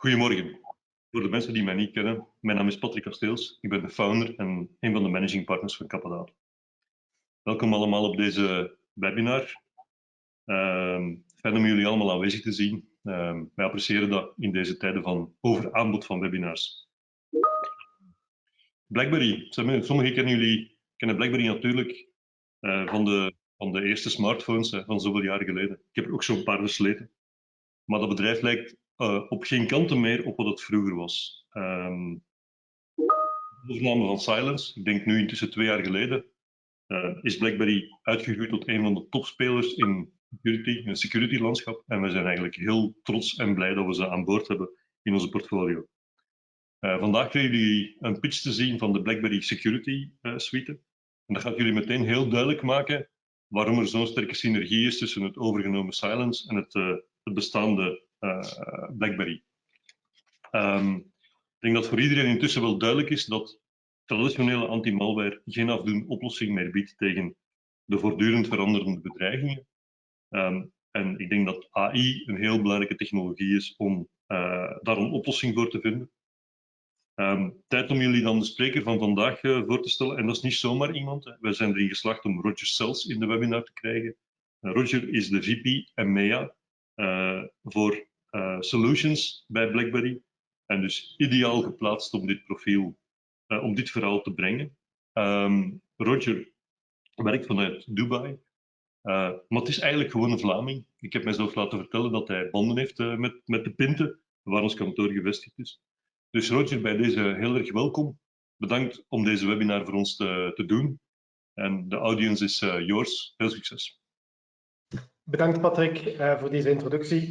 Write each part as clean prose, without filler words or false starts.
Goedemorgen. Voor de mensen die mij niet kennen, mijn naam is Patrick Sels. Ik ben de founder en een van de managing partners van Kappa Data. Welkom allemaal op deze webinar. Fijn om jullie allemaal aanwezig te zien. Wij appreciëren dat in deze tijden van overaanbod van webinars. BlackBerry. Sommigen kennen BlackBerry natuurlijk van de eerste smartphones van zoveel jaren geleden. Ik heb er ook zo'n paar versleten. Maar dat bedrijf lijkt op geen kanten meer op wat het vroeger was. De overname van Sels, ik denk nu intussen 2 jaar geleden, is BlackBerry uitgegroeid tot een van de topspelers in het security landschap. En we zijn eigenlijk heel trots en blij dat we ze aan boord hebben in onze portfolio. Vandaag krijgen jullie een pitch te zien van de BlackBerry Security suite. En dat gaat jullie meteen heel duidelijk maken waarom er zo'n sterke synergie is tussen het overgenomen Sels en het bestaande BlackBerry. Ik denk dat voor iedereen intussen wel duidelijk is dat traditionele anti-malware geen afdoende oplossing meer biedt tegen de voortdurend veranderende bedreigingen. En ik denk dat AI een heel belangrijke technologie is om daar een oplossing voor te vinden. Tijd om jullie dan de spreker van vandaag voor te stellen. En dat is niet zomaar iemand. Wij zijn erin geslaagd om Roger Sels in de webinar te krijgen. Roger is de VP EMEA voor Solutions bij BlackBerry. En dus ideaal geplaatst om dit profiel, om dit verhaal te brengen. Roger werkt vanuit Dubai. Maar het is eigenlijk gewoon een Vlaming. Ik heb mijzelf laten vertellen dat hij banden heeft met de Pinte, waar ons kantoor gevestigd is. Dus Roger, bij deze heel erg welkom. Bedankt om deze webinar voor ons te doen. En de audience is yours. Veel succes. Bedankt Patrick voor deze introductie.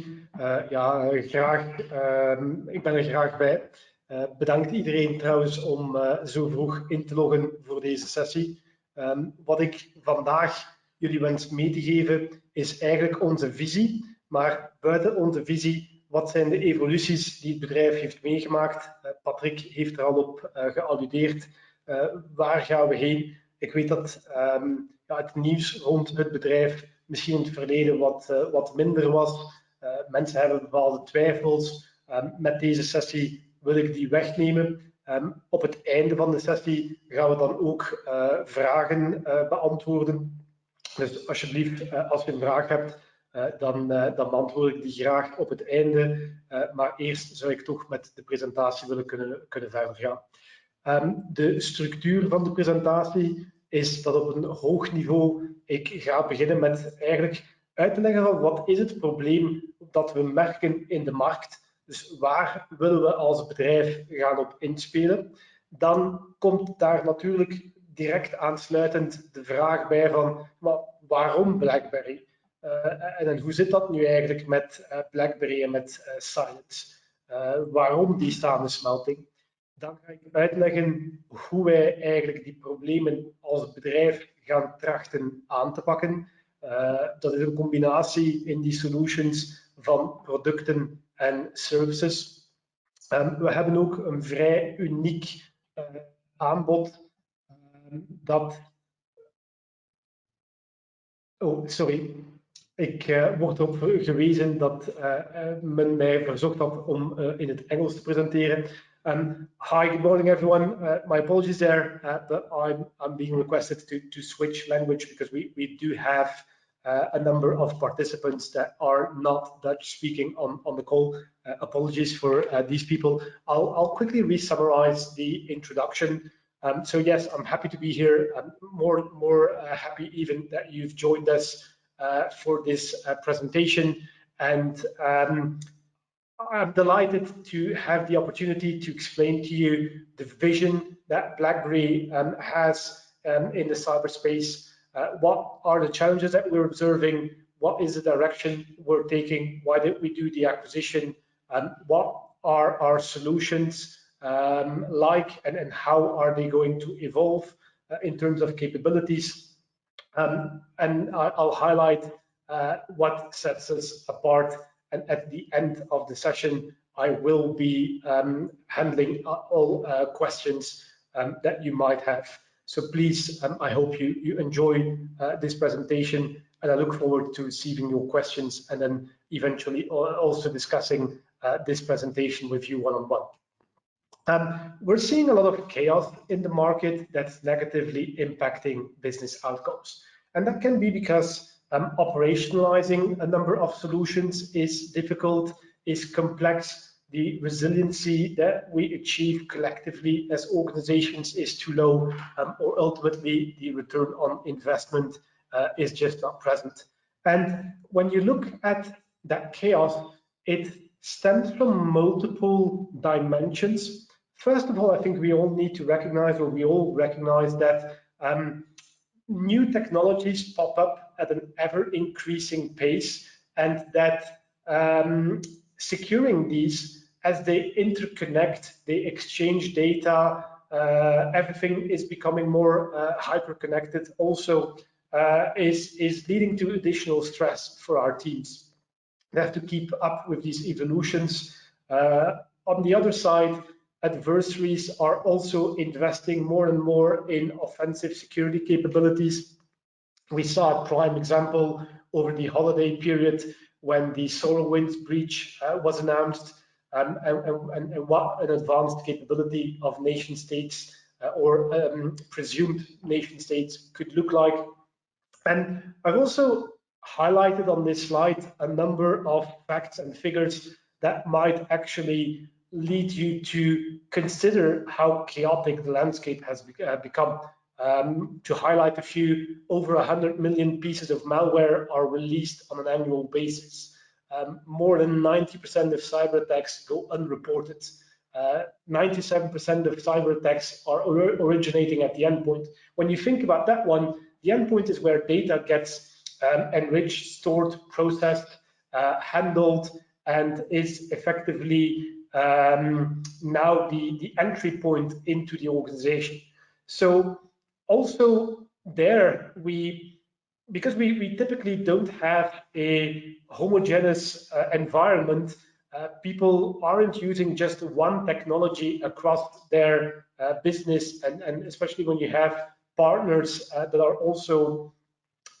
Ik ben er graag bij. Bedankt iedereen trouwens om zo vroeg in te loggen voor deze sessie. Wat ik vandaag jullie wens mee te geven is eigenlijk onze visie. Maar buiten onze visie, wat zijn de evoluties die het bedrijf heeft meegemaakt? Patrick heeft er al op gealludeerd. Waar gaan we heen? Ik weet dat het nieuws rond het bedrijf misschien in het verleden wat minder was. Mensen hebben bepaalde twijfels. Met deze sessie wil ik die wegnemen. Op het einde van de sessie gaan we dan ook vragen beantwoorden. Dus alsjeblieft, als je een vraag hebt, dan beantwoord ik die graag op het einde. Maar eerst zou ik toch met de presentatie willen kunnen verder gaan. De structuur van de presentatie is dat op een hoog niveau. Ik ga beginnen met eigenlijk uit te leggen van wat is het probleem dat we merken in de markt. Dus waar willen we als bedrijf gaan op inspelen? Dan komt daar natuurlijk direct aansluitend de vraag bij van waarom BlackBerry? En hoe zit dat nu eigenlijk met BlackBerry en met Science? Waarom die samensmelting? Dan ga ik uitleggen hoe wij eigenlijk die problemen als bedrijf gaan trachten aan te pakken. Dat is een combinatie in die solutions van producten en services. We hebben ook een vrij uniek aanbod dat... Oh, sorry. Ik word erop gewezen dat men mij verzocht had om in het Engels te presenteren. Hi, good morning everyone. My apologies there, but I'm being requested to switch language because we do have a number of participants that are not Dutch speaking on the call. Apologies for these people. I'll quickly re-summarize the introduction. So yes, I'm happy to be here. I'm more happy even that you've joined us for this presentation, and I'm delighted to have the opportunity to explain to you the vision that BlackBerry has in the cyberspace. What are the challenges that we're observing? What is the direction we're taking? Why did we do the acquisition? What are our solutions like, and how are they going to evolve in terms of capabilities? And I'll highlight what sets us apart. And at the end of the session, I will be handling all questions that you might have. So please, I hope you enjoy this presentation And I look forward to receiving your questions and then eventually also discussing this presentation with you one-on-one. We're seeing a lot of chaos in the market that's negatively impacting business outcomes. And that can be because operationalizing a number of solutions is difficult, is complex. The resiliency that we achieve collectively as organizations is too low, or ultimately the return on investment is just not present. And when you look at that chaos, it stems from multiple dimensions. First of all, I think we all need to recognize, or we all recognize, that new technologies pop up at an ever-increasing pace, and that securing these as they interconnect, they exchange data, everything is becoming more hyper-connected, also is leading to additional stress for our teams. They have to keep up with these evolutions. On the other side, adversaries are also investing more and more in offensive security capabilities. We saw a prime example over the holiday period when the SolarWinds breach was announced, and what an advanced capability of nation states or presumed nation states could look like. And I've also highlighted on this slide a number of facts and figures that might actually lead you to consider how chaotic the landscape has become. To highlight a few, over 100 million pieces of malware are released on an annual basis. More than 90% of cyber attacks go unreported. 97% of cyber attacks are originating at the endpoint. When you think about that one, the endpoint is where data gets enriched, stored, processed, handled, and is effectively now the entry point into the organization. So also there, because we typically don't have a homogeneous environment, people aren't using just one technology across their business, and especially when you have partners that are also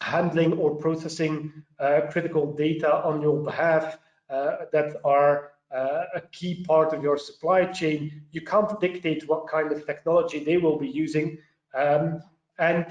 handling or processing critical data on your behalf, that are a key part of your supply chain. You can't dictate what kind of technology they will be using. And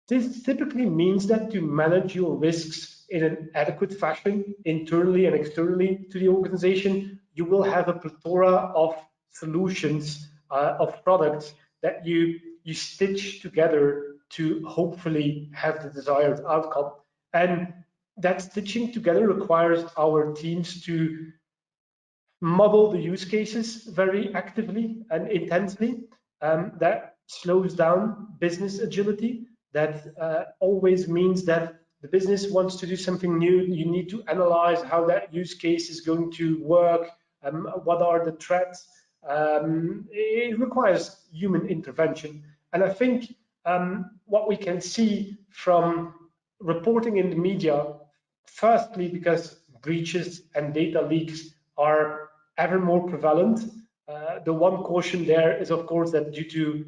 this typically means that to manage your risks in an adequate fashion, internally and externally to the organization, you will have a plethora of solutions, of products that you stitch together to hopefully have the desired outcome. And that stitching together requires our teams to model the use cases very actively and intensely. That slows down business agility. That always means that the business wants to do something new. You need to analyze how that use case is going to work, what are the threats. It requires human intervention. And I think what we can see from reporting in the media, firstly, because breaches and data leaks are ever more prevalent. The one caution there is, of course, that due to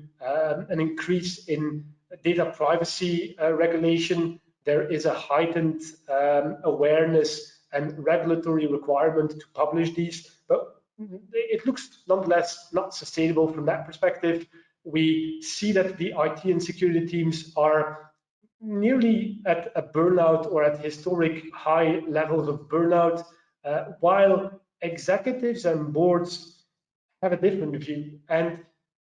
an increase in data privacy regulation, there is a heightened awareness and regulatory requirement to publish these. But it looks nonetheless not sustainable from that perspective. We see that the IT and security teams are nearly at a burnout or at historic high levels of burnout, while executives and boards have a different view. And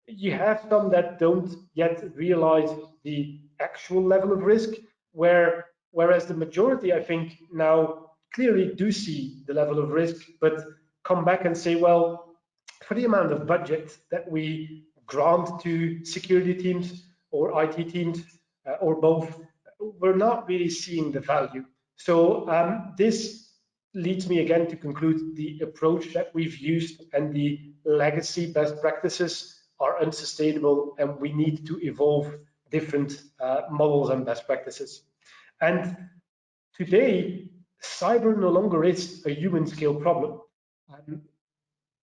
you have some that don't yet realize the actual level of risk, whereas the majority, I think, now clearly do see the level of risk, but come back and say, well, for the amount of budget that we grant to security teams or IT teams or both, we're not really seeing the value. So this leads me again to conclude the approach that we've used and the legacy best practices are unsustainable, and we need to evolve different models and best practices. And today, cyber no longer is a human scale problem.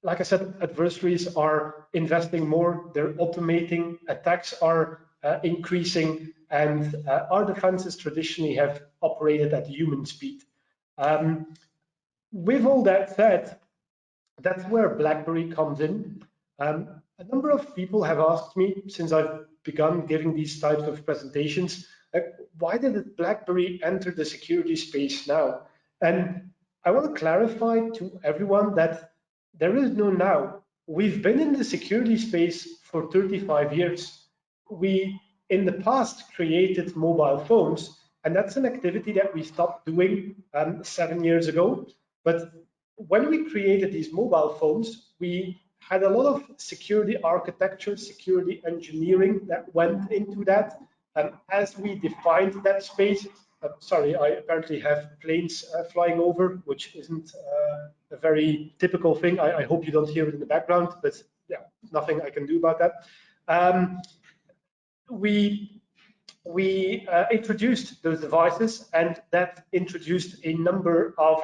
Like I said, adversaries are investing more, they're automating, attacks are increasing, and our defenses traditionally have operated at human speed. With all that said, that's where BlackBerry comes in. A number of people have asked me since I've begun giving these types of presentations, why did BlackBerry enter the security space now? And I want to clarify to everyone that there is no now. We've been in the security space for 35 years. We, in the past, created mobile phones, and that's an activity that we stopped doing 7 years ago. But when we created these mobile phones, we had a lot of security architecture, security engineering that went into that. As we defined that space, sorry, I apparently have planes flying over, which isn't a very typical thing. I hope you don't hear it in the background, but yeah, nothing I can do about that. We introduced those devices, and that introduced a number of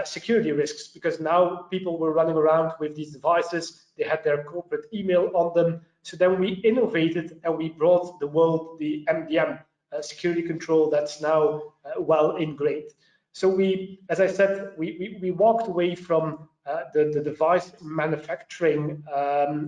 security risks, because now people were running around with these devices. They had their corporate email on them. So then we innovated and we brought the world the MDM security control that's now well ingrained. So we, as I said, we walked away from the device manufacturing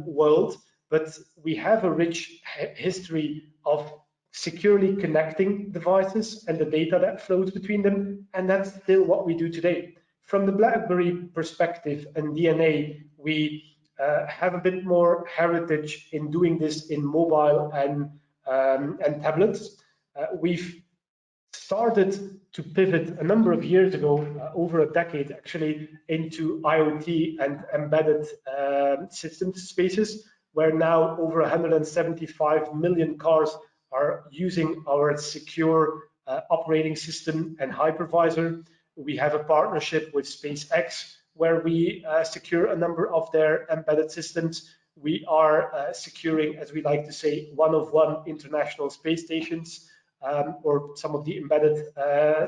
world, but we have a rich history of securely connecting devices and the data that flows between them, and that's still what we do today. From the BlackBerry perspective and DNA, we have a bit more heritage in doing this in mobile and tablets. We've started to pivot a number of years ago, over a decade actually, into IoT and embedded system spaces, where now over 175 million cars are using our secure operating system and hypervisor. We have a partnership with SpaceX, where we secure a number of their embedded systems. We are securing, as we like to say, one-of-one international space stations, or some of the embedded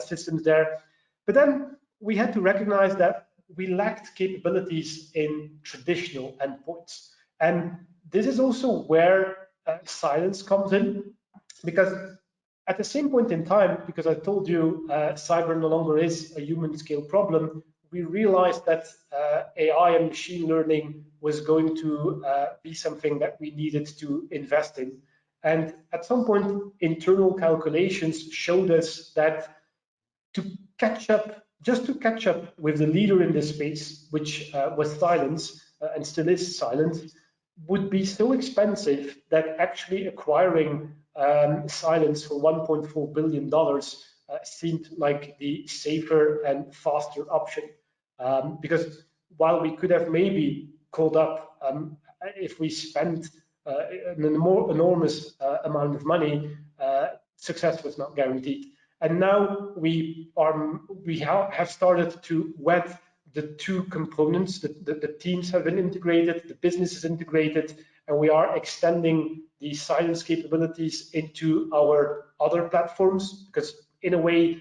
systems there. But then we had to recognize that we lacked capabilities in traditional endpoints. And this is also where silence comes in, because at the same point in time, because I told you cyber no longer is a human scale problem, we realized that AI and machine learning was going to be something that we needed to invest in. And at some point, internal calculations showed us that to catch up, just to catch up with the leader in this space, which was silence and still is silent, would be so expensive that actually acquiring silence for $1.4 billion seemed like the safer and faster option. Because while we could have maybe called up, if we spent an enormous amount of money, success was not guaranteed. And now we have started to wed the two components. The teams have been integrated, the business is integrated, and we are extending the silence capabilities into our other platforms, because in a way,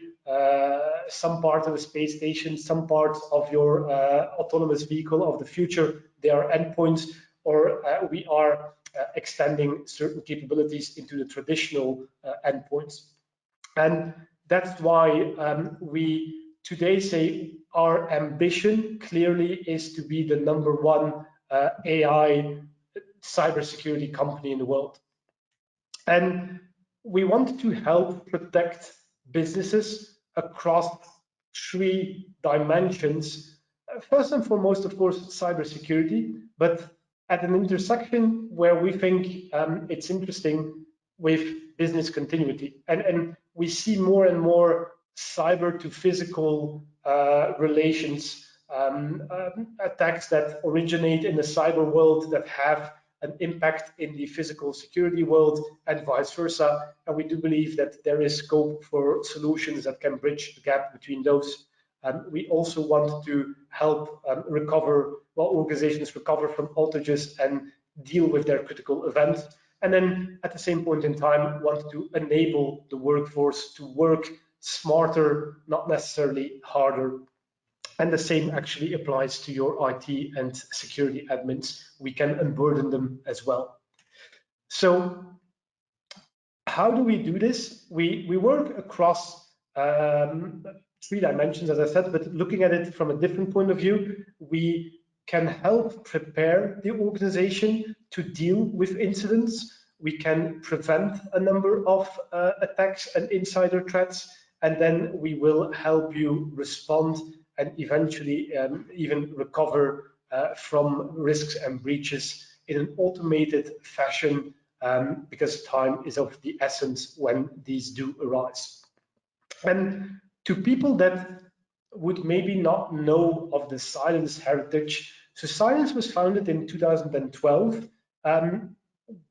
some parts of the space station, some parts of your autonomous vehicle of the future, they are endpoints, or we are extending certain capabilities into the traditional endpoints. And that's why we today say our ambition clearly is to be the #1 AI cybersecurity company in the world. And we want to help protect businesses across 3 dimensions. First and foremost, of course, cybersecurity, but at an intersection where we think it's interesting with business continuity. And we see more and more cyber to physical relations, attacks that originate in the cyber world that have an impact in the physical security world, and vice versa. And we do believe that there is scope for solutions that can bridge the gap between those. We also want to help organizations recover from outages and deal with their critical events. And then at the same point in time, want to enable the workforce to work smarter, not necessarily harder. And the same actually applies to your IT and security admins. We can unburden them as well. So how do we do this? We work across 3 dimensions, as I said, but looking at it from a different point of view, we can help prepare the organization to deal with incidents. We can prevent a number of attacks and insider threats, and then we will help you respond and eventually even recover from risks and breaches in an automated fashion, because time is of the essence when these do arise. And to people that would maybe not know of the Cylance heritage, so Cylance was founded in 2012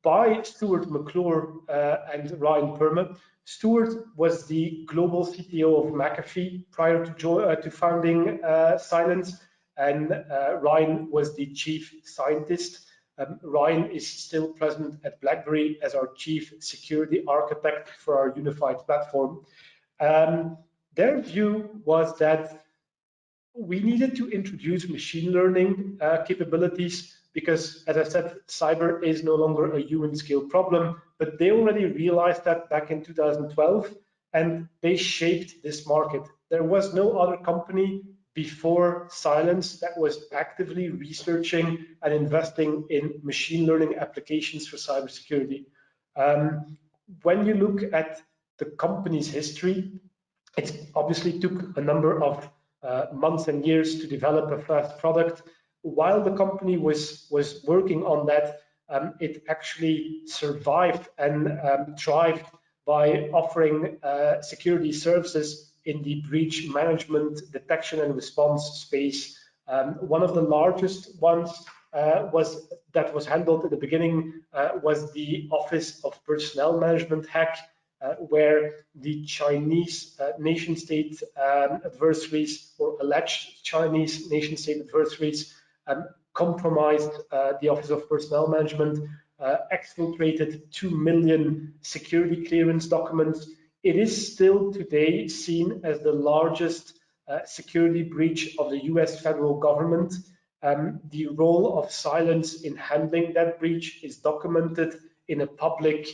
by Stuart McClure and Ryan Perma. Stuart was the global CTO of McAfee prior to founding Cylance, and Ryan was the chief scientist. Ryan is still present at BlackBerry as our chief security architect for our unified platform. Their view was that we needed to introduce machine learning capabilities because, as I said, cyber is no longer a human scale problem, but they already realized that back in 2012, and they shaped this market. There was no other company before Cylance that was actively researching and investing in machine learning applications for cybersecurity. When you look at the company's history, it obviously took a number of months and years to develop a first product. While the company was working on that, it actually survived and thrived by offering security services in the breach management, detection and response space. One of the largest ones that was handled at the beginning was the Office of Personnel Management hack, where the Chinese nation-state adversaries, or alleged Chinese nation-state adversaries, compromised the Office of Personnel Management, exfiltrated 2 million security clearance documents. It is still today seen as the largest security breach of the US federal government. The role of Cylance in handling that breach is documented in a public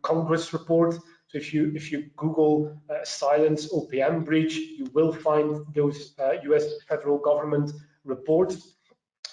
Congress report. So if you Google Cylance OPM breach, you will find those US federal government reports.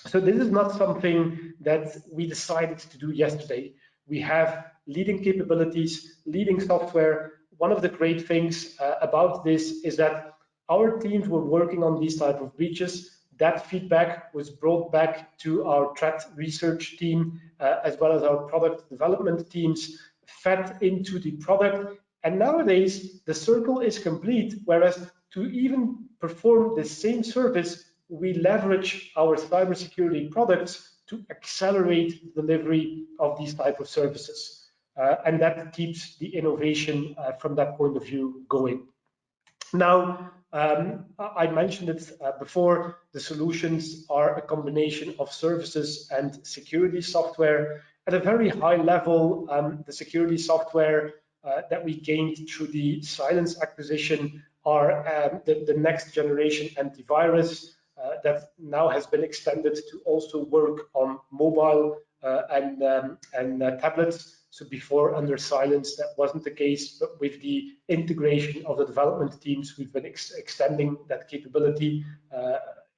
So this is not something that we decided to do yesterday. We have leading capabilities, leading software. One of the great things about this is that our teams were working on these type of breaches. That feedback was brought back to our threat research team, as well as our product development teams, fed into the product. And nowadays, the circle is complete, whereas to even perform the same service, we leverage our cybersecurity products to accelerate the delivery of these type of services. And that keeps the innovation from that point of view going. Now, I mentioned it before, the solutions are a combination of services and security software. At a very high level, the security software that we gained through the Cylance acquisition are the next generation antivirus that now has been extended to also work on mobile and tablets. So before, under Cylance, that wasn't the case, but with the integration of the development teams, we've been extending that capability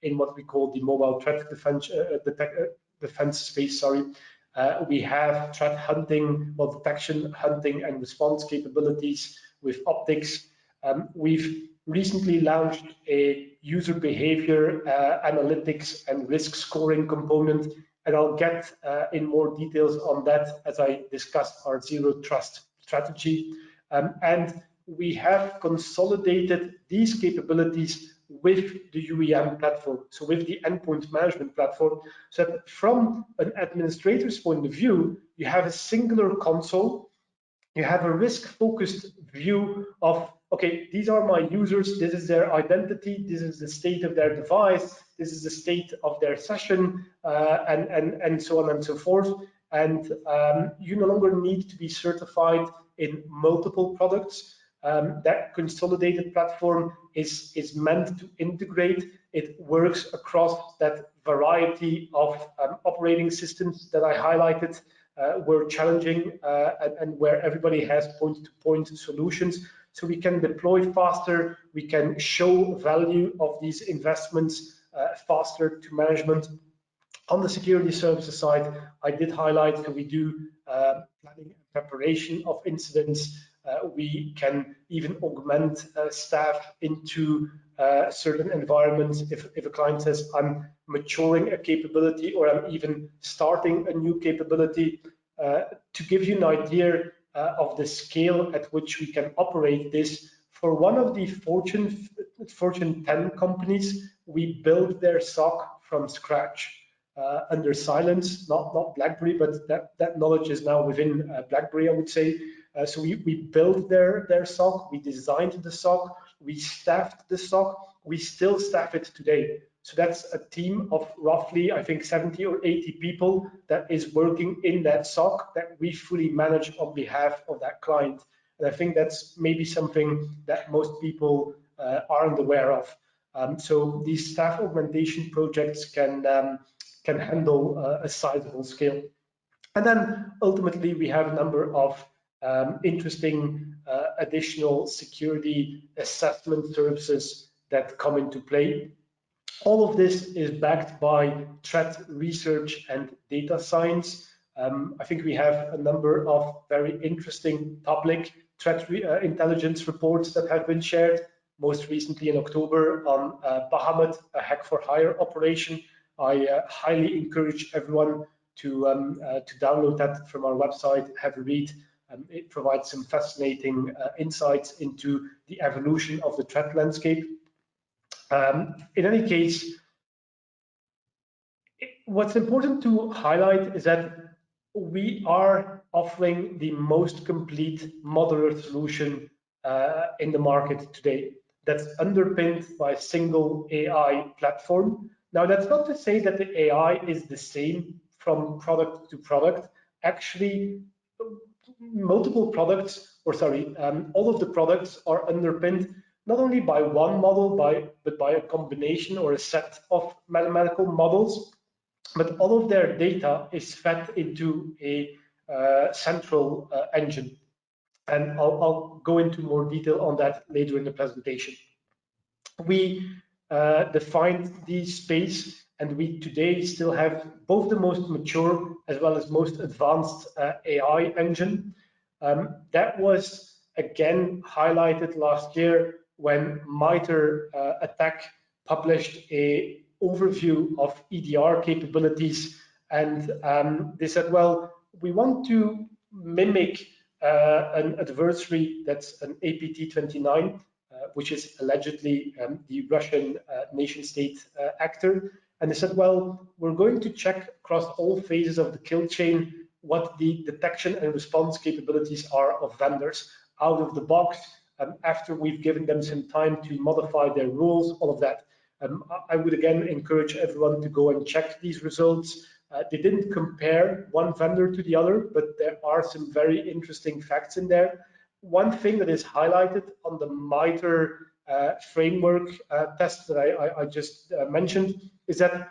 in what we call the mobile threat defense space. We have threat hunting, well, detection, hunting, and response capabilities with optics. We've recently launched a user behavior analytics and risk scoring component, and I'll get in more details on that as I discuss our zero trust strategy. And we have consolidated these capabilities with the UEM platform, so with the endpoint management platform, so that from an administrator's point of view, you have a singular console, you have a risk-focused view of, okay, these are my users, this is their identity, this is the state of their device, this is the state of their session, and so on and so forth. And you no longer need to be certified in multiple products. That consolidated platform is meant to integrate. It works across that variety of operating systems that I highlighted. were challenging and where everybody has point-to-point solutions. So we can deploy faster, we can show value of these investments faster to management. On the security services side, I did highlight that we do planning and preparation of incidents. We can even augment staff into certain environments. If a client says, I'm maturing a capability or I'm even starting a new capability, to give you an idea of the scale at which we can operate this, for one of the Fortune 10 companies, we built their SOC from scratch. Under silence, not BlackBerry, but that knowledge is now within BlackBerry, I would say. So we built their SOC, we designed the SOC, we staffed the SOC, we still staff it today. So that's a team of roughly, I think, 70 or 80 people that is working in that SOC that we fully manage on behalf of that client. And I think that's maybe something that most people aren't aware of. So these staff augmentation projects can handle a sizable scale. And then ultimately we have a number of interesting additional security assessment services that come into play. All of this is backed by threat research and data science. I think we have a number of very interesting public threat intelligence reports that have been shared, most recently in October on Bahamut, a hack-for-hire operation. I highly encourage everyone to download that from our website, have a read. It provides some fascinating insights into the evolution of the threat landscape. In any case, what's important to highlight is that we are offering the most complete modular solution in the market today that's underpinned by a single AI platform. Now, that's not to say that the AI is the same from product to product. Actually, multiple products, or sorry, all of the products are underpinned not only by one model, but by a combination or a set of mathematical models, but all of their data is fed into a central engine. And I'll go into more detail on that later in the presentation. We defined the space, and we today still have both the most mature as well as most advanced AI engine. That was again highlighted last year when MITRE ATT&CK published a overview of EDR capabilities, and they said, well, we want to mimic an adversary that's an APT-29, which is allegedly the Russian nation-state actor. And they said, well, we're going to check across all phases of the kill chain what the detection and response capabilities are of vendors out of the box, after we've given them some time to modify their rules, all of that. I would again encourage everyone to go and check these results. They didn't compare one vendor to the other, but there are some very interesting facts in there. One thing that is highlighted on the MITRE framework test that I just mentioned is that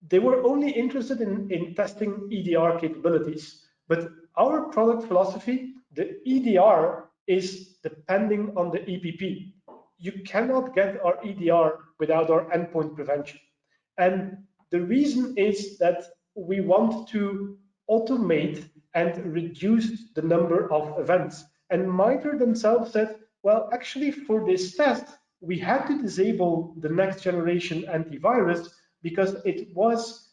they were only interested in testing EDR capabilities, but our product philosophy, the EDR is depending on the EPP. You cannot get our EDR without our endpoint prevention. And the reason is that we want to automate and reduce the number of events. And MITRE themselves said, well, actually for this test, we had to disable the next generation antivirus because it was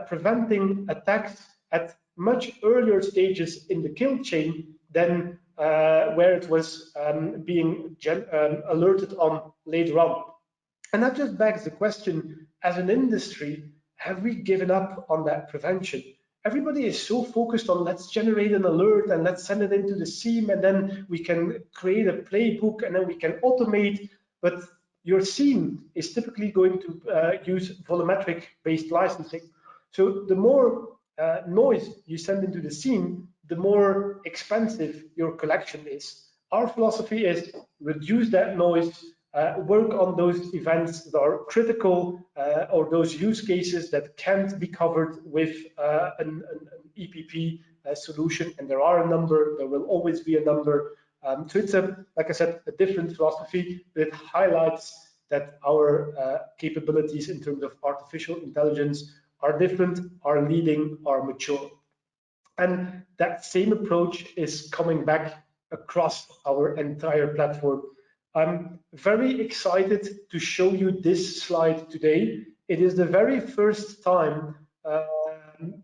preventing attacks at much earlier stages in the kill chain than where it was being alerted on later on. And that just begs the question, as an industry, have we given up on that prevention? Everybody is so focused on let's generate an alert and let's send it into the SIEM, and then we can create a playbook and then we can automate. But your SIEM is typically going to use volumetric-based licensing. So the more noise you send into the SIEM, the more expensive your collection is. Our philosophy is reduce that noise, work on those events that are critical or those use cases that can't be covered with an EPP solution, and there are a number, there will always be a number. So it's like I said, a different philosophy, but it highlights that our capabilities in terms of artificial intelligence are different, are leading, are mature. And that same approach is coming back across our entire platform. I'm very excited to show you this slide today. It is the very first time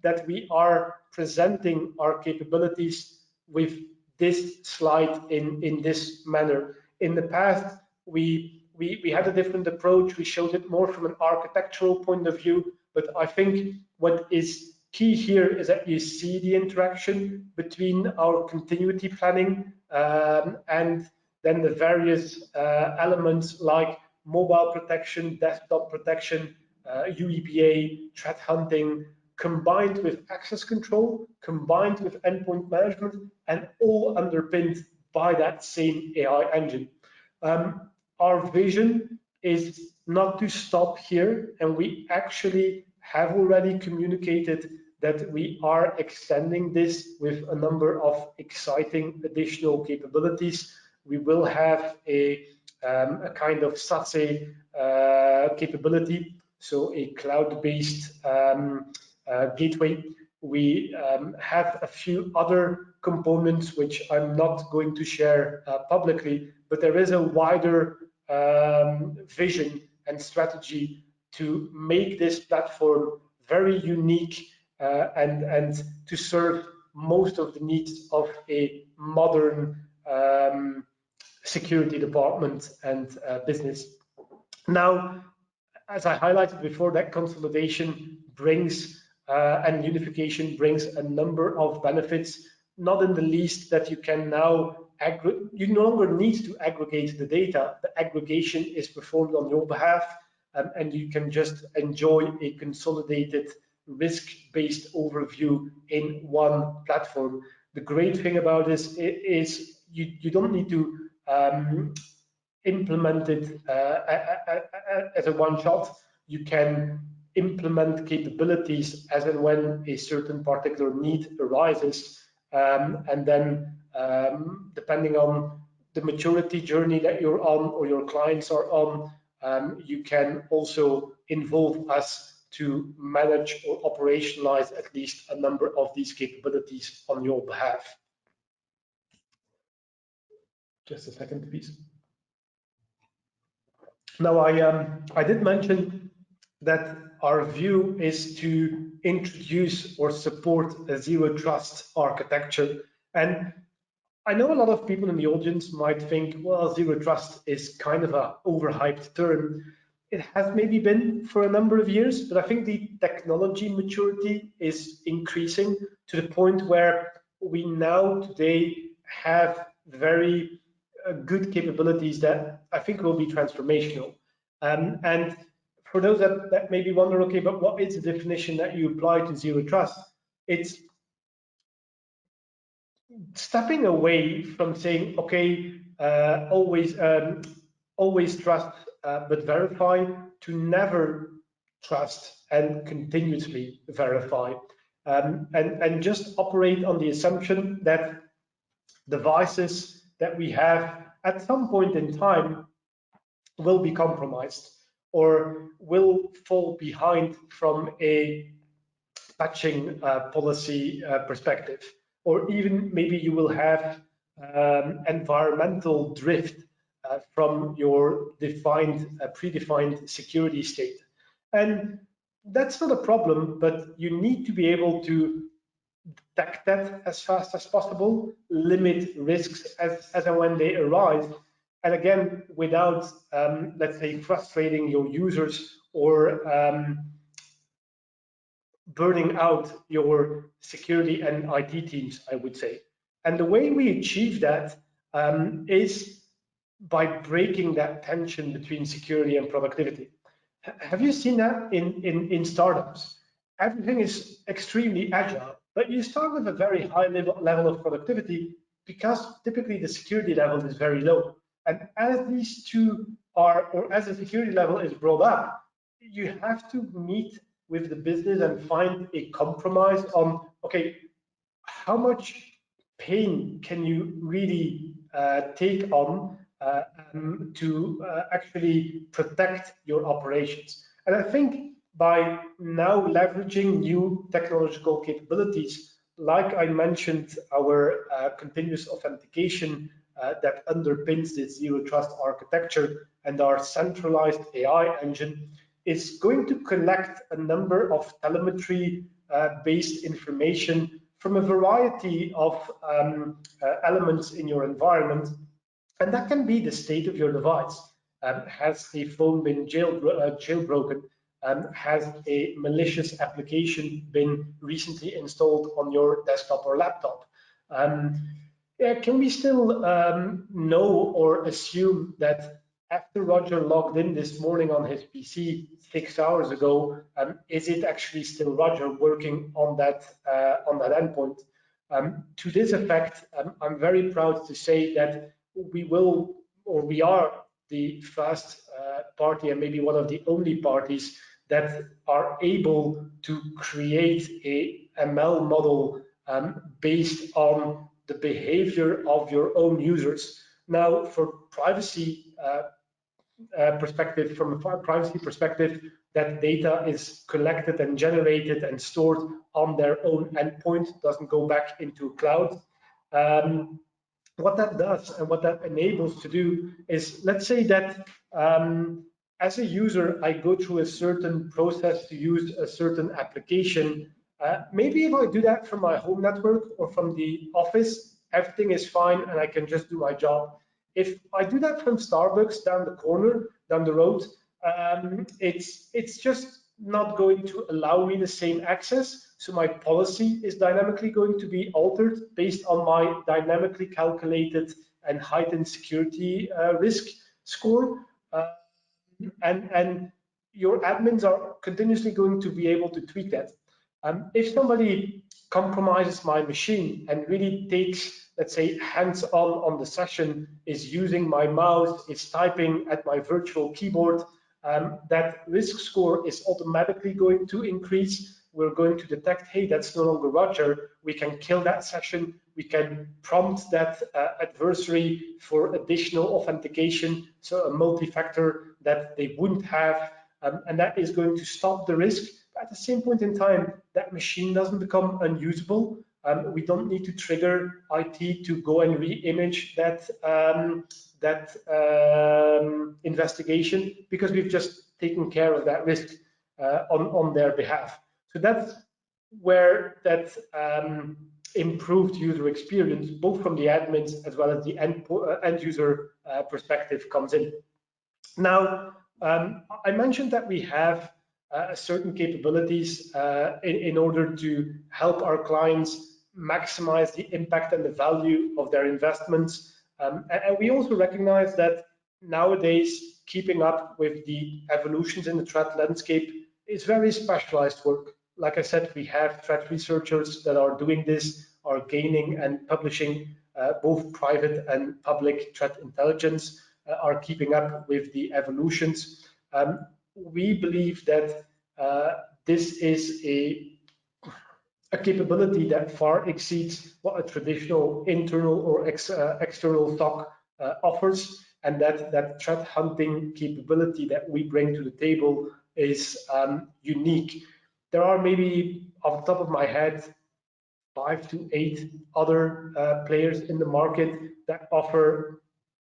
that we are presenting our capabilities with this slide in this manner. In the past, we had a different approach. We showed it more from an architectural point of view, but I think what is key here is that you see the interaction between our continuity planning and then the various elements like mobile protection, desktop protection, UEBA, threat hunting, combined with access control, combined with endpoint management, and all underpinned by that same AI engine. Our vision is not to stop here, and we actually have already communicated that we are extending this with a number of exciting additional capabilities. We will have a kind of SASE capability, so a cloud-based gateway. We have a few other components which I'm not going to share publicly, but there is a wider vision and strategy to make this platform very unique and to serve most of the needs of a modern security department and business. Now, as I highlighted before, that consolidation brings and unification brings a number of benefits, not in the least that you can now you no longer need to aggregate the data. The aggregation is performed on your behalf, and you can just enjoy a consolidated risk-based overview in one platform. The great thing about this is you don't need to implement it as a one-shot. You can implement capabilities as and when a certain particular need arises, and then depending on the maturity journey that you're on or your clients are on, you can also involve us to manage or operationalize at least a number of these capabilities on your behalf. Just a second, please. Now, I did mention that our view is to introduce or support a zero trust architecture. And I know a lot of people in the audience might think, well, zero trust is kind of an overhyped term. It has maybe been for a number of years, but I think the technology maturity is increasing to the point where we now today have very good capabilities that I think will be transformational. And for those that maybe wonder, okay, but what is the definition that you apply to zero trust? It's stepping away from saying, okay, always trust but verify, to never trust and continuously verify, and just operate on the assumption that devices that we have at some point in time will be compromised or will fall behind from a patching policy perspective, or even maybe you will have environmental drift from your predefined security state. And that's not a problem, but you need to be able to detect that as fast as possible, limit risks as and when they arise, and again, without, let's say, frustrating your users or burning out your security and IT teams, I would say. And the way we achieve that is by breaking that tension between security and productivity. Have you seen that in startups? Everything is extremely agile, but you start with a very high level of productivity because typically the security level is very low. And as these two are, or as the security level is brought up, you have to meet with the business and find a compromise on, okay, how much pain can you really take on to actually protect your operations? And I think by now leveraging new technological capabilities, like I mentioned, our continuous authentication that underpins this zero trust architecture and our centralized AI engine is going to collect a number of telemetry based information from a variety of elements in your environment. And that can be the state of your device. Has the phone been jailbroken? Has a malicious application been recently installed on your desktop or laptop? Can we still know or assume that after Roger logged in this morning on his PC 6 hours ago, is it actually still Roger working on that endpoint? To this effect, I'm very proud to say that we are the first party and maybe one of the only parties that are able to create a ML model based on the behavior of your own users. Now, for privacy perspective, from a privacy perspective, that data is collected and generated and stored on their own endpoint, doesn't go back into cloud. What that does and what that enables to do is, let's say that as a user, I go through a certain process to use a certain application. Maybe if I do that from my home network or from the office, everything is fine and I can just do my job. If I do that from Starbucks down the corner, down the road, it's just not going to allow me the same access. So my policy is dynamically going to be altered based on my dynamically calculated and heightened security risk score. And your admins are continuously going to be able to tweak that. If somebody compromises my machine and really takes, let's say, hands-on the session, is using my mouse, is typing at my virtual keyboard, that risk score is automatically going to increase. We're going to detect, hey, that's no longer Roger. We can kill that session. We can prompt that adversary for additional authentication, so a multi-factor that they wouldn't have, and that is going to stop the risk. But at the same point in time, that machine doesn't become unusable. We don't need to trigger IT to go and re-image that investigation, because we've just taken care of that risk on their behalf. So that's where that improved user experience, both from the admins as well as the end user perspective, comes in. Now, I mentioned that we have certain capabilities in order to help our clients maximize the impact and the value of their investments. And we also recognize that nowadays, keeping up with the evolutions in the threat landscape is very specialized work. Like I said, we have threat researchers that are doing this, are gaining and publishing both private and public threat intelligence, are keeping up with the evolutions. We believe that this is a capability that far exceeds what a traditional internal or external SOC offers, and that threat hunting capability that we bring to the table is unique. There are maybe, off the top of my head, 5 to 8 other players in the market that offer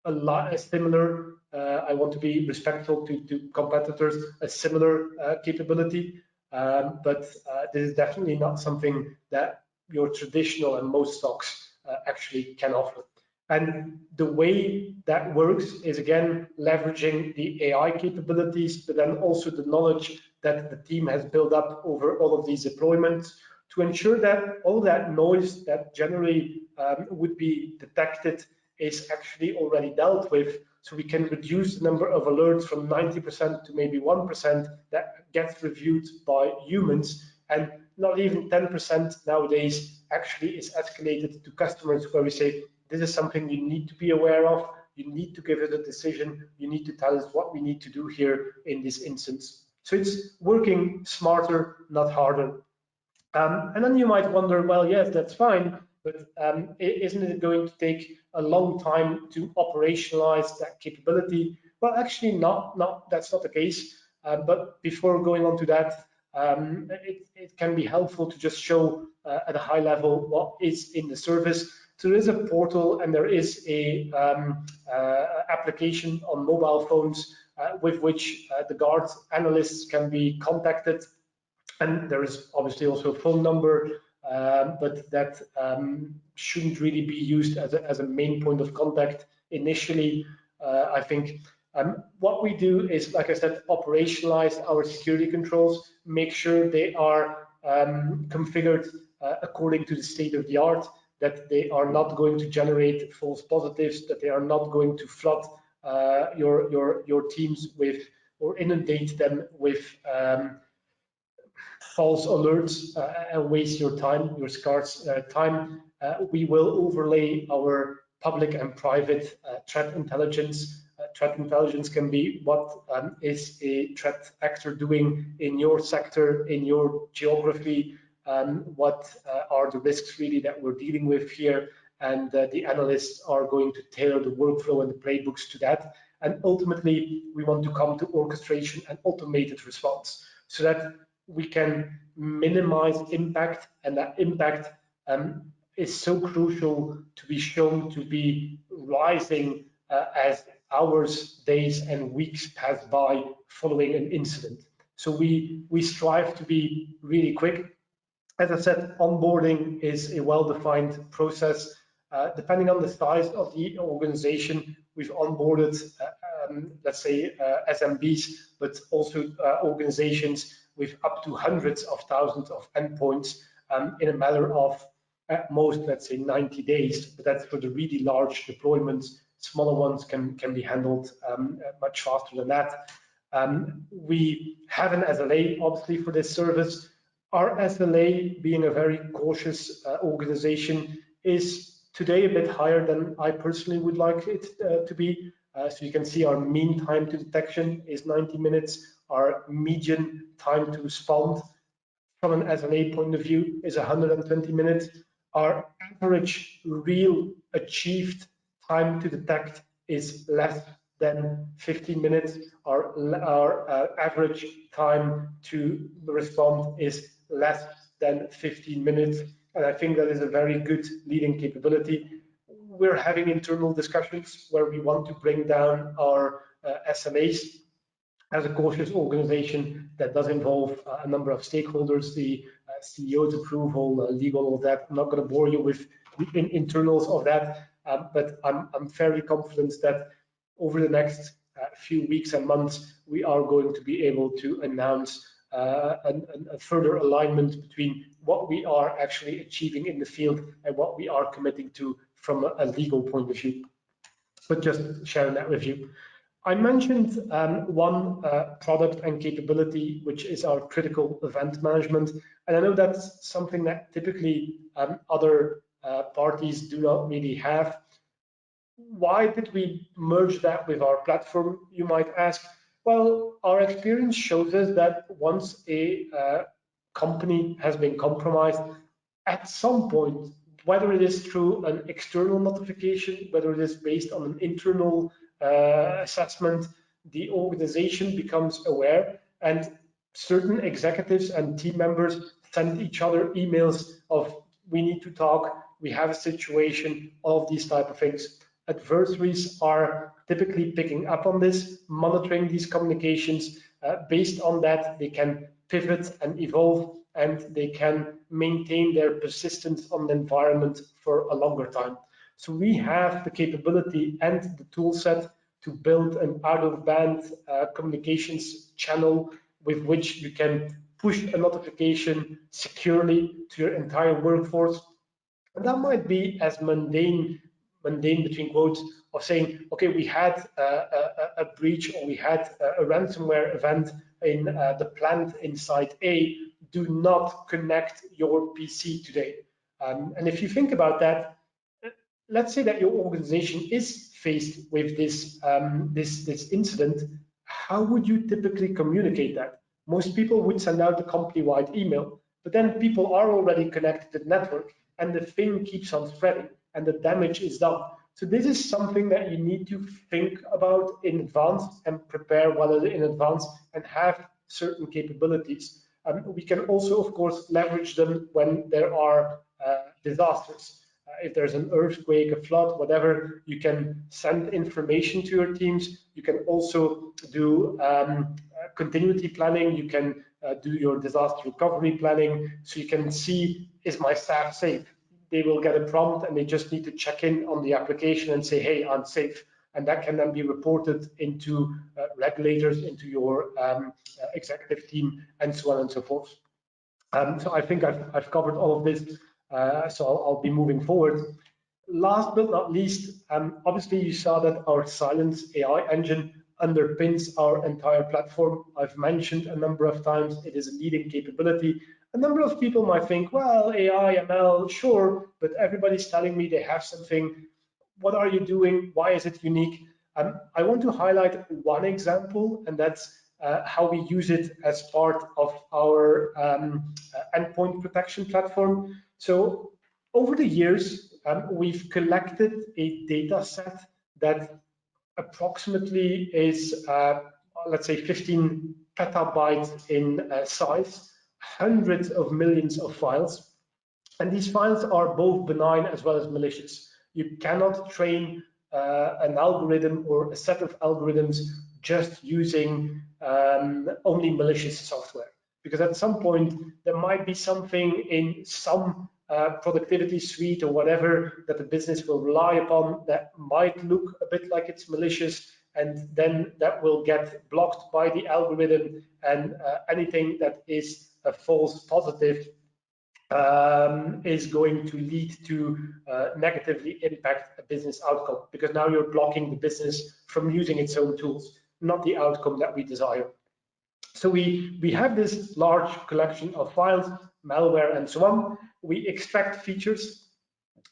a similar, I want to be respectful to competitors, a similar capability, but this is definitely not something that your traditional and most stocks actually can offer. And the way that works is, again, leveraging the AI capabilities, but then also the knowledge that the team has built up over all of these deployments to ensure that all that noise that generally would be detected is actually already dealt with, so we can reduce the number of alerts from 90% to maybe 1% that gets reviewed by humans, and not even 10% nowadays actually is escalated to customers, where we say, this is something you need to be aware of, you need to give it a decision, you need to tell us what we need to do here in this instance. So it's working smarter, not harder. And then you might wonder, well, yes, that's fine, but isn't it going to take a long time to operationalize that capability? Well, actually, that's not the case. But before going on to that, it can be helpful to just show at a high level what is in the service. So there is a portal and there is a application on mobile phones with which the guard analysts can be contacted. And there is obviously also a phone number, but that shouldn't really be used as a main point of contact initially. I think what we do is, like I said, operationalize our security controls, make sure they are configured according to the state of the art, that they are not going to generate false positives, that they are not going to flood your teams with or inundate them with false alerts and waste your time, your scarce time. We will overlay our public and private threat intelligence. Threat intelligence can be what is a threat actor doing in your sector, in your geography, what are the risks really that we're dealing with here, and the analysts are going to tailor the workflow and the playbooks to that. And ultimately, we want to come to orchestration and automated response so that we can minimize impact, and that impact is so crucial to be shown to be rising as hours, days, and weeks pass by following an incident. So we strive to be really quick. As I said, onboarding is a well-defined process. Depending on the size of the organization, we've onboarded, let's say, SMBs, but also organizations with up to hundreds of thousands of endpoints in a matter of at most, let's say, 90 days. But that's for the really large deployments. Smaller ones can be handled much faster than that. We have an SLA, obviously, for this service. Our SLA, being a very cautious organization, is today a bit higher than I personally would like it to be. So you can see our mean time to detection is 90 minutes. Our median time to respond from an SLA point of view is 120 minutes. Our average real achieved time to detect is less than 15 minutes. Our average time to respond is less than 15 minutes. And I think that is a very good leading capability. We're having internal discussions where we want to bring down our SLAs. As a cautious organization, that does involve a number of stakeholders, the CEO's approval, legal, all that. I'm not going to bore you with the internals of that, but I'm fairly confident that over the next few weeks and months, we are going to be able to announce a further alignment between what we are actually achieving in the field and what we are committing to from a legal point of view. But just sharing that with you. I mentioned one product and capability, which is our critical event management. And I know that's something that typically other parties do not really have. Why did we merge that with our platform, you might ask? Well, our experience shows us that once a company has been compromised, at some point, whether it is through an external notification, whether it is based on an internal assessment, the organization becomes aware, and certain executives and team members send each other emails of, we need to talk, we have a situation, all of these type of things. Adversaries are typically picking up on this, monitoring these communications. Based on that, they can pivot and evolve, and they can maintain their persistence on the environment for a longer time. So we have the capability and the tool set to build an out-of-band communications channel with which you can push a notification securely to your entire workforce. And that might be as mundane between quotes, of saying, okay, we had a breach, or we had a ransomware event in the plant in site A, do not connect your PC today. And if you think about that, let's say that your organization is faced with this, this incident, how would you typically communicate that? Most people would send out a company-wide email, but then people are already connected to the network. and the thing keeps on spreading and the damage is done. So this is something that you need to think about in advance and prepare well in advance and have certain capabilities. We can also, of course, leverage them when there are disasters. If there's an earthquake, a flood, whatever, you can send information to your teams. You can also do continuity planning. You can do your disaster recovery planning. So you can see, is my staff safe? They will get a prompt and they just need to check in on the application and say, hey, I'm safe. And that can then be reported into regulators, into your executive team, and so on and so forth. So I think I've covered all of this, so I'll be moving forward. Last but not least, obviously you saw that our Silence AI engine underpins our entire platform. I've mentioned a number of times it is a leading capability. A number of people might think, well, AI, ML, sure, but everybody's telling me they have something. What are you doing? Why is it unique? I want to highlight one example, and that's how we use it as part of our endpoint protection platform. So over the years, we've collected a data set that approximately is, let's say, 15 petabytes in size, hundreds of millions of files. And these files are both benign as well as malicious. You cannot train an algorithm or a set of algorithms just using only malicious software, because at some point there might be something in some productivity suite or whatever that the business will rely upon that might look a bit like it's malicious, and then that will get blocked by the algorithm, and anything that is a false positive is going to lead to negatively impact a business outcome, because now you're blocking the business from using its own tools, not the outcome that we desire. So we have this large collection of files, malware, and so on. We extract features.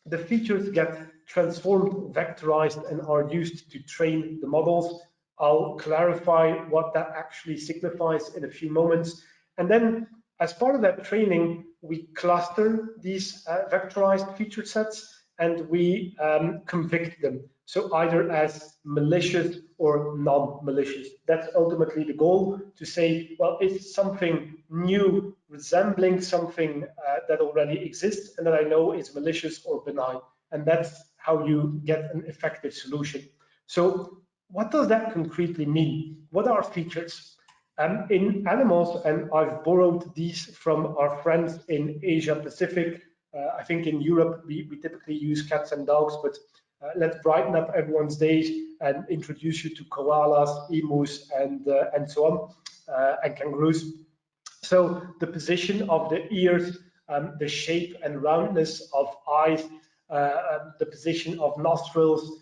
The features get transformed, vectorized, and are used to train the models. I'll clarify what that actually signifies in a few moments. And then as part of that training, we cluster these vectorized feature sets and we convict them. So either as malicious or non-malicious. That's ultimately the goal, to say, well, is something new resembling something that already exists and that I know is malicious or benign? And that's how you get an effective solution. So what does that concretely mean? What are features? In animals, and I've borrowed these from our friends in Asia Pacific. I think in Europe we typically use cats and dogs, but let's brighten up everyone's days and introduce you to koalas, emus, and so on, and kangaroos. So the position of the ears, the shape and roundness of eyes, the position of nostrils,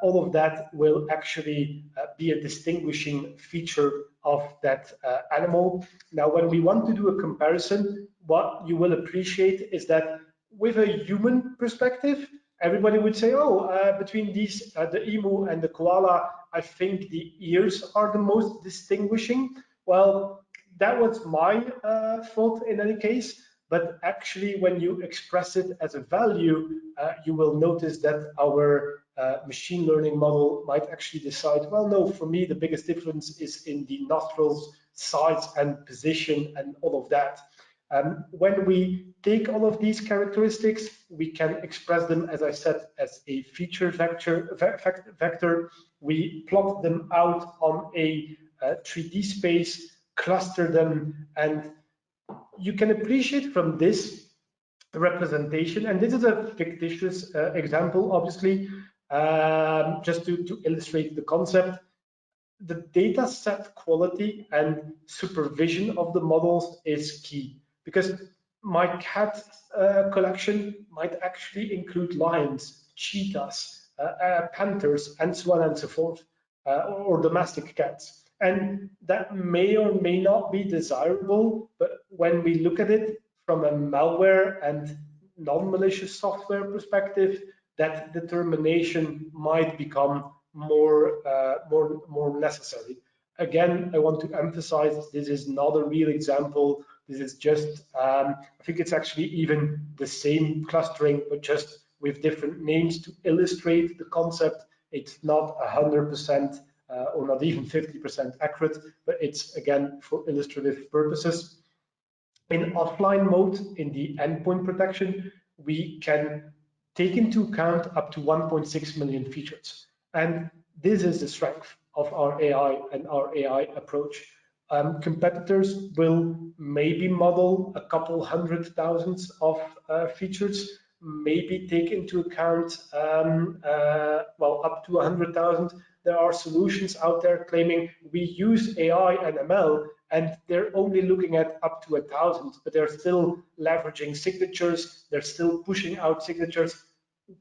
all of that will actually be a distinguishing feature of that animal. Now, when we want to do a comparison, what you will appreciate is that with a human perspective, everybody would say, oh, between these, the emu and the koala, I think the ears are the most distinguishing. Well, that was my thought in any case. But actually, when you express it as a value, you will notice that our machine learning model might actually decide, well, no, for me, the biggest difference is in the nostrils, size, and position, and all of that. When we take all of these characteristics, we can express them, as I said, as a feature vector. We plot them out on a 3D space, cluster them, and you can appreciate from this representation, and this is a fictitious example, obviously, just to illustrate the concept. The data set quality and supervision of the models is key, because my cat collection might actually include lions, cheetahs, panthers, and so on and so forth, or domestic cats. And that may or may not be desirable, but when we look at it from a malware and non-malicious software perspective, that determination might become more necessary. Again, I want to emphasize this is not a real example. This is just, I think it's actually even the same clustering, but just with different names to illustrate the concept. It's not 100% or not even 50% accurate, but it's again for illustrative purposes. In offline mode, in the endpoint protection, we can take into account up to 1.6 million features. And this is the strength of our AI and our AI approach. Competitors will maybe model a couple hundred thousands of features, maybe take into account, well, up to 100,000. There are solutions out there claiming we use AI and ML, and they're only looking at up to 1,000, but they're still leveraging signatures, they're still pushing out signatures.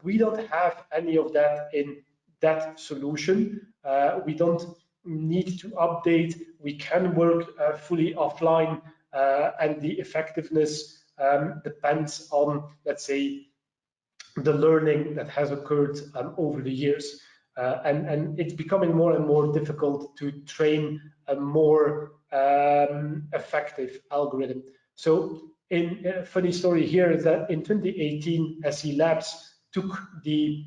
We don't have any of that in that solution. We don't need to update. We can work fully offline, and the effectiveness depends on, let's say, the learning that has occurred over the years. And it's becoming more and more difficult to train a more effective algorithm. So a funny story here is that in 2018, SE Labs took a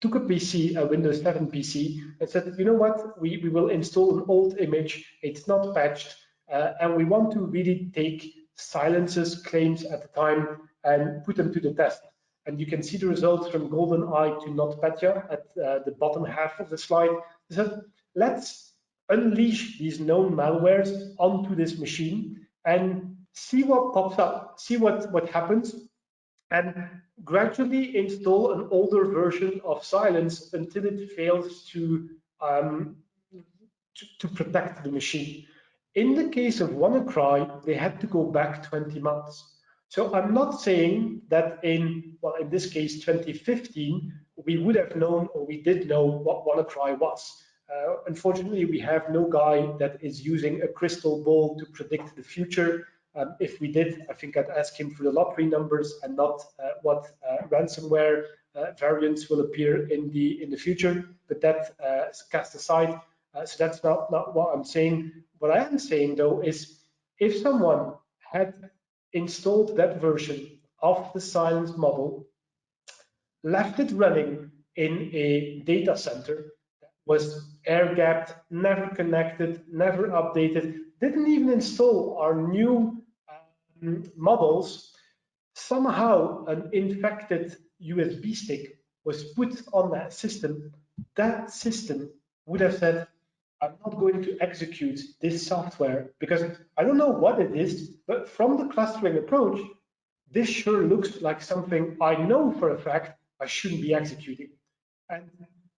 PC, a Windows 7 PC, and said, you know what, we will install an old image, it's not patched, and we want to really take silences claims at the time and put them to the test. And you can see the results from GoldenEye to NotPetya at the bottom half of the slide. They said, let's unleash these known malwares onto this machine and see what pops up, see what happens, and gradually install an older version of Silence until it fails to protect the machine. In the case of WannaCry, they had to go back 20 months. So I'm not saying that in this case, 2015, we would have known or we did know what WannaCry was. Unfortunately, we have no guy that is using a crystal ball to predict the future. If we did, I think I'd ask him for the lottery numbers and not what ransomware variants will appear in the future. But that is cast aside. So that's not what I'm saying. What I am saying, though, is if someone had installed that version of the Silence model, left it running in a data center, was air-gapped, never connected, never updated, didn't even install our new models, somehow an infected USB stick was put on that system would have said, I'm not going to execute this software because I don't know what it is, but from the clustering approach, this sure looks like something I know for a fact I shouldn't be executing. And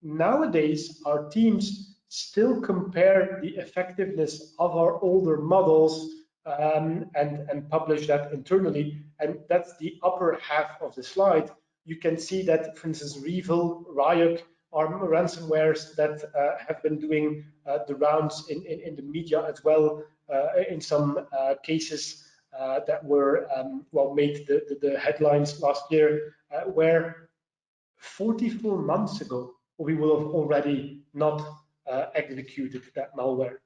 nowadays, our teams still compare the effectiveness of our older models and publish that internally. And that's the upper half of the slide. You can see that, for instance, Revil, Ryuk are ransomwares that have been doing the rounds in the media as well, in some cases that were, made the headlines last year, where 44 months ago, we will have already not executed that malware.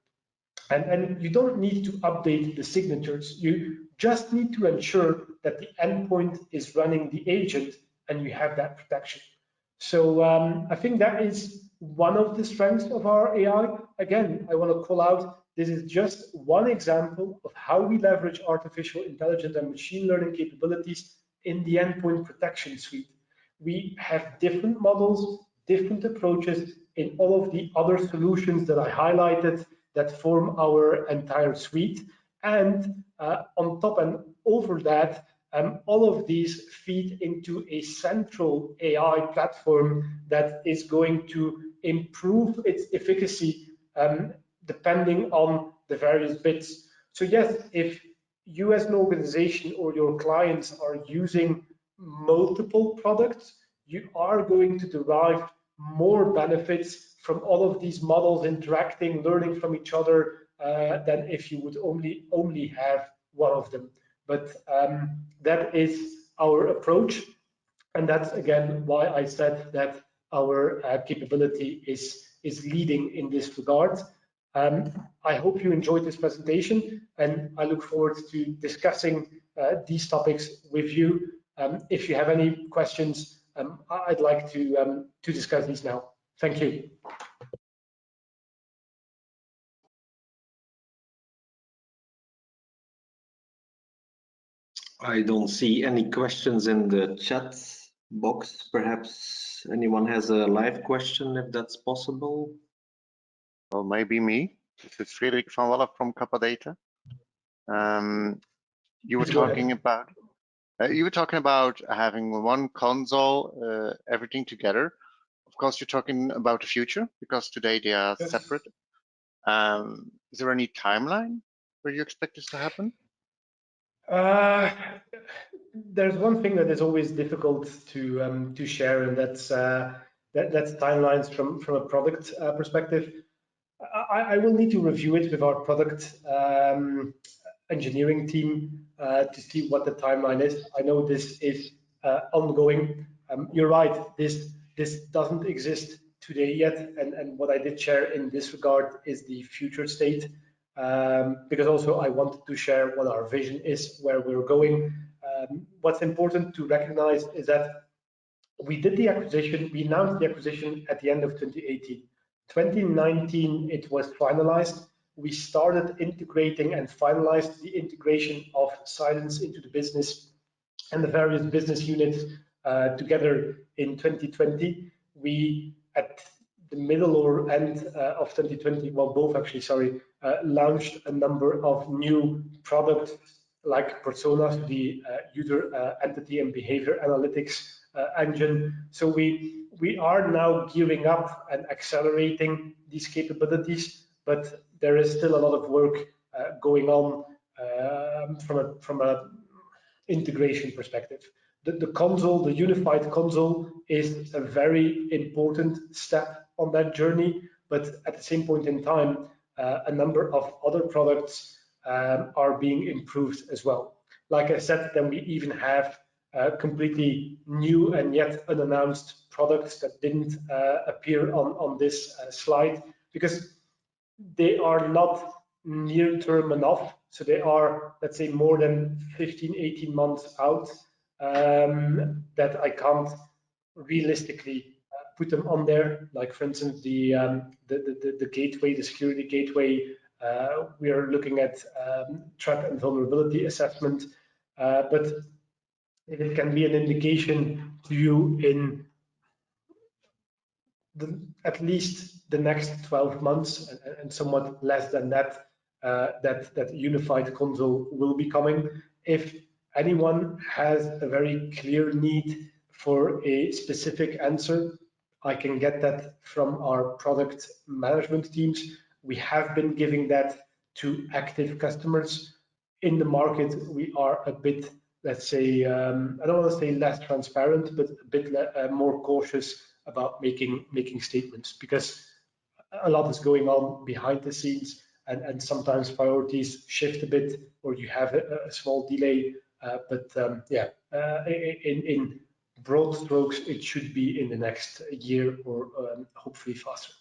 And you don't need to update the signatures. You just need to ensure that the endpoint is running the agent and you have that protection. So I think that is one of the strengths of our AI. Again, I want to call out, this is just one example of how we leverage artificial intelligence and machine learning capabilities in the endpoint protection suite. We have different models, different approaches in all of the other solutions that I highlighted that form our entire suite. And on top and over that, all of these feed into a central AI platform that is going to improve its efficacy depending on the various bits. So yes, if you as an organization or your clients are using multiple products, you are going to derive more benefits from all of these models interacting, learning from each other, than if you would only have one of them. But that is our approach, and that's again why I said that our capability is leading in this regard. I hope you enjoyed this presentation, and I look forward to discussing these topics with you. If you have any questions, I'd like to discuss these now. Thank you. I don't see any questions in the chat box. Perhaps anyone has a live question, if that's possible. Well, maybe me. This is Frederik van Walle from Kappa Data. You were talking about having one console, everything together. Of course, you're talking about the future because today they are separate. Is there any timeline where you expect this to happen? There's one thing that is always difficult to share, and that's timelines from a product perspective. I will need to review it with our product engineering team to see what the timeline is. I know this is ongoing. You're right, this doesn't exist today yet, and what I did share in this regard is the future state, because also I wanted to share what our vision is, where we're going. What's important to recognize is that we did the acquisition, we announced the acquisition at the end of 2018. 2019, it was finalized. We started integrating and finalized the integration of Silence into the business and the various business units together in 2020. We, at the middle or end of 2020, well, both actually, sorry, launched a number of new products like Personas, the user entity and behavior analytics engine. So we are now gearing up and accelerating these capabilities, but there is still a lot of work going on from a integration perspective. The console, the unified console, is a very important step on that journey, but at the same point in time, a number of other products are being improved as well. Like I said, then we even have completely new and yet unannounced products that didn't appear on this slide because they are not near term enough. So they are, let's say, more than 15, 18 months out, that I can't realistically put them on there. Like, for instance, the gateway, the security gateway, we are looking at threat and vulnerability assessment, but if it can be an indication to you in at least the next 12 months and somewhat less than that, that unified console will be coming. If anyone has a very clear need for a specific answer, I can get that from our product management teams. We have been giving that to active customers. In the market, we are a bit, let's say, I don't want to say less transparent, but a bit more cautious about making statements because a lot is going on behind the scenes, and sometimes priorities shift a bit, or you have a small delay. In broad strokes, it should be in the next year or hopefully faster.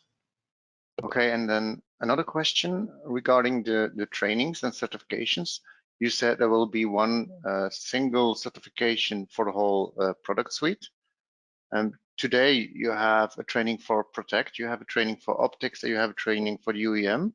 Okay, and then another question regarding the trainings and certifications. You said there will be one single certification for the whole product suite. And today you have a training for Protect, you have a training for Optics, and you have a training for UEM.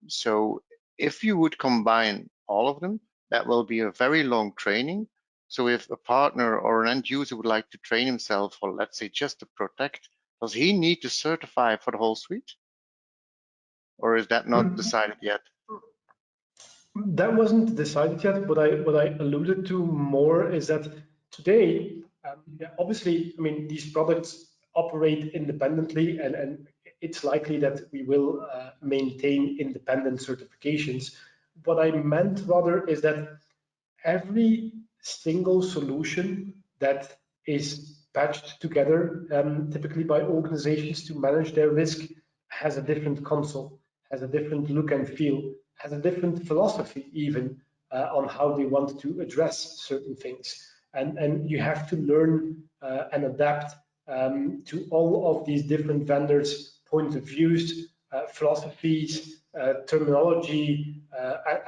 So if you would combine all of them, that will be a very long training. So if a partner or an end user would like to train himself for, let's say, just to Protect, does he need to certify for the whole suite? Or is that not decided yet? That wasn't decided yet. What I alluded to more is that today, obviously, I mean, these products operate independently, and it's likely that we will maintain independent certifications. What I meant rather is that every single solution that is patched together, typically by organizations to manage their risk, has a different console, has a different look and feel, has a different philosophy even on how they want to address certain things. And you have to learn and adapt to all of these different vendors' point of views, philosophies, terminology,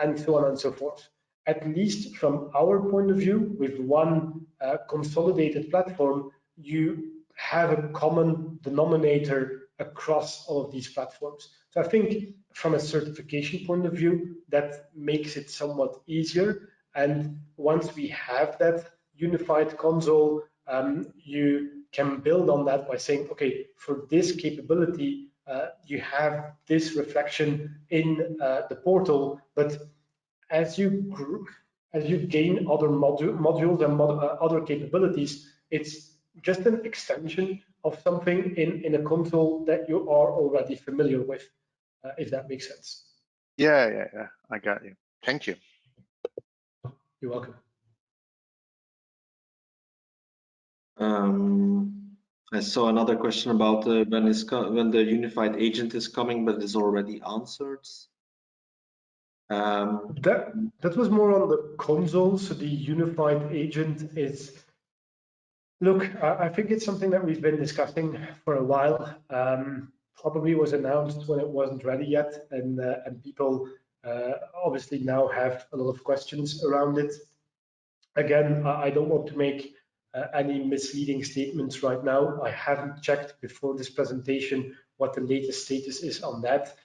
and so on and so forth. At least from our point of view, with one consolidated platform, you have a common denominator across all of these platforms. So I think from a certification point of view, that makes it somewhat easier. And once we have that unified console, you can build on that by saying, okay, for this capability, you have this reflection in the portal, but as you gain other modules and other capabilities, it's just an extension of something in a console that you are already familiar with, if that makes sense. Yeah, I got you. Thank you. You're welcome. I saw another question about when the unified agent is coming, but it's already answered. That was more on the console. So the unified agent is, look, I think it's something that we've been discussing for a while. Probably was announced when it wasn't ready yet, and people obviously now have a lot of questions around it. Again, I don't want to make any misleading statements right now. I haven't checked before this presentation what the latest status is on that.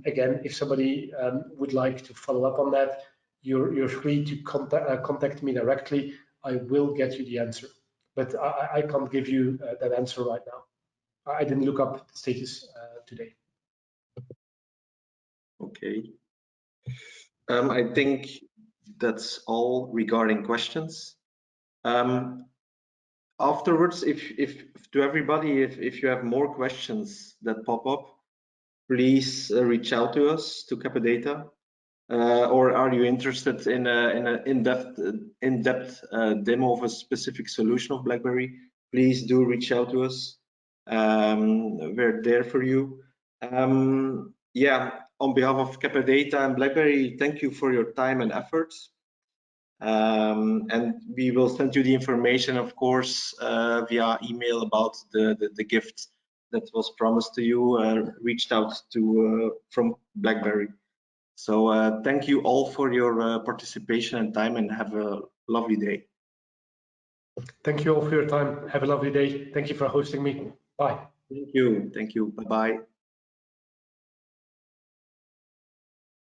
Again, if somebody would like to follow up on that, you're free to contact me directly. I will get you the answer, but I can't give you that answer right now. I didn't look up the status today. Okay. I think that's all regarding questions. Afterwards, if to everybody, if you have more questions that pop up, please reach out to us, to Kappa Data. Or are you interested in an in-depth demo of a specific solution of BlackBerry? Please do reach out to us. We're there for you. Yeah, on behalf of Kappa Data and BlackBerry, thank you for your time and efforts. And we will send you the information, of course, via email about the gift that was promised to you, reached out to from BlackBerry. So thank you all for your participation and time, and have a lovely day. Thank you all for your time. Have a lovely day. Thank you for hosting me. Bye. Thank you. Thank you. Bye-bye.